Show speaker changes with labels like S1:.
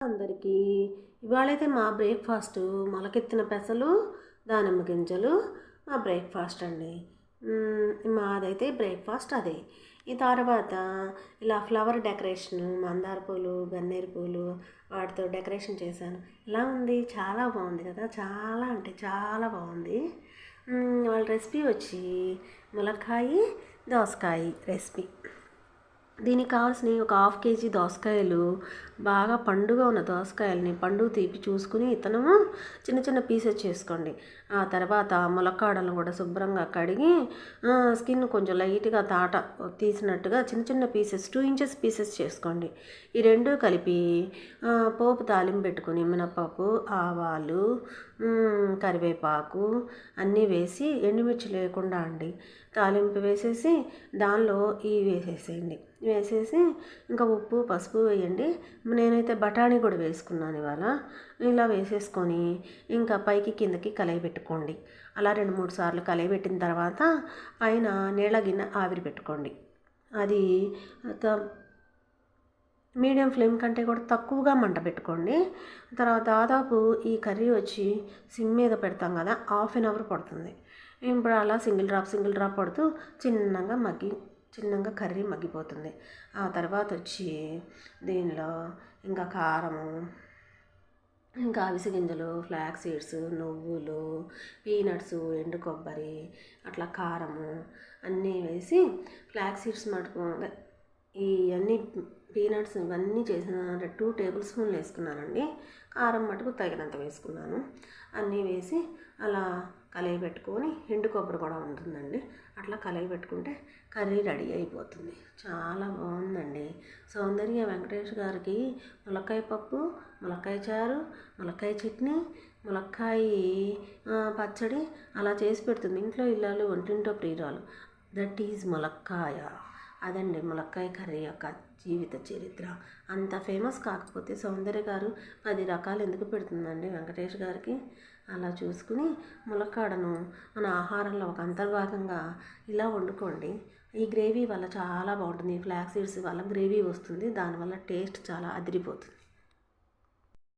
S1: అందరికీ ఇవాళైతే మా బ్రేక్ఫాస్ట్ మొలకెత్తిన పెసలు దానిమ్మ గింజలు మా బ్రేక్ఫాస్ట్ అండి. మాదైతే బ్రేక్ఫాస్ట్ అదే. ఈ తర్వాత ఇలా ఫ్లవర్ డెకరేషన్ మందార పూలు గన్నేరు పూలు వాటితో డెకరేషన్ చేశాను. ఎలా ఉంది? చాలా బాగుంది కదా, చాలా అంటే చాలా బాగుంది. వాళ్ళ రెసిపీ వచ్చి ములక్కాయ దోసకాయ రెసిపీ. దీనికి కావాల్సినవి ఒక 1/2 kg దోసకాయలు, బాగా పండుగ ఉన్న దోసకాయలని పండుగ తీపి చూసుకుని ఇతనము చిన్న చిన్న పీసెస్ చేసుకోండి. ఆ తర్వాత ములక్కాడలను కూడా శుభ్రంగా కడిగి స్కిన్ కొంచెం లైట్గా తాట తీసినట్టుగా చిన్న చిన్న పీసెస్ 2 inches పీసెస్ చేసుకోండి. ఈ రెండు కలిపి పోపు తాలింపు పెట్టుకుని మినపప్పు, ఆవాలు, కరివేపాకు అన్నీ వేసి ఎండుమిర్చి లేకుండా అండి తాలింపు వేసేసి దానిలో ఇవి వేసేసేయండి. వేసేసి ఇంకా ఉప్పు పసుపు వేయండి. నేనైతే బఠానీ కూడా వేసుకున్నాను ఇవాళ. ఇలా వేసేసుకొని ఇంకా పైకి కిందకి కలయి పెట్టుకోండి. అలా 2-3 సార్లు కలయి పెట్టిన తర్వాత పైన నీళ్ళ గిన్నె ఆవిరి పెట్టుకోండి. అది మీడియం ఫ్లేమ్ కంటే కూడా తక్కువగా మంట పెట్టుకోండి. తర్వాత దాదాపు ఈ కర్రీ వచ్చి సిమ్ మీద పెడతాం కదా, 1/2 hour పడుతుంది. ఇప్పుడు అలా సింగిల్ డ్రాప్ పడుతూ చిన్నగా కర్రీ మగ్గిపోతుంది. ఆ తర్వాత వచ్చి దీనిలో ఇంకా కారము, ఇంకా అవిసె గింజలు, ఫ్లాక్స్ సీడ్స్, నువ్వులు, పీనట్స్, ఎండు కొబ్బరి, అట్లా కారము అన్నీ వేసి ఫ్లాక్స్ సీడ్స్ మటుకు ఇవన్నీ పీనట్స్ ఇవన్నీ చేసిన 2 tablespoons వేసుకున్నానండి. కారం మటుకు తగినంత వేసుకున్నాను. అన్నీ వేసి అలా కలయి పెట్టుకొని ఎండు కొబ్బరి కూడా ఉంటుందండి. అట్లా కలయి పెట్టుకుంటే కర్రీ రెడీ అయిపోతుంది. చాలా బాగుందండి. సౌందర్య వెంకటేష్ గారికి ములక్కాయ పప్పు, ములక్కాయ చారు, ములక్కాయ చట్నీ, ములక్కాయ పచ్చడి అలా చేసి పెడుతుంది. ఇంట్లో ఇల్లాలు వంటింటో ప్రియురాలు. దట్ ఈజ్ ములక్కాయ. అదండి ములక్కాయ కర్రీ యొక్క జీవిత చరిత్ర. అంత ఫేమస్ కాకపోతే సౌందర్య గారు 10 రకాలు ఎందుకు పెడుతుందండి వెంకటేష్ గారికి? అలా చూసుకుని ములక్కాడను మన ఆహారంలో ఒక అంతర్భాగంగా ఇలా వండుకోండి. ఈ గ్రేవీ వల్ల చాలా బాగుంటుంది. ఈ ఫ్లాక్స్ సీడ్స్ వల్ల గ్రేవీ వస్తుంది. దానివల్ల టేస్ట్ చాలా అదిరిపోతుంది.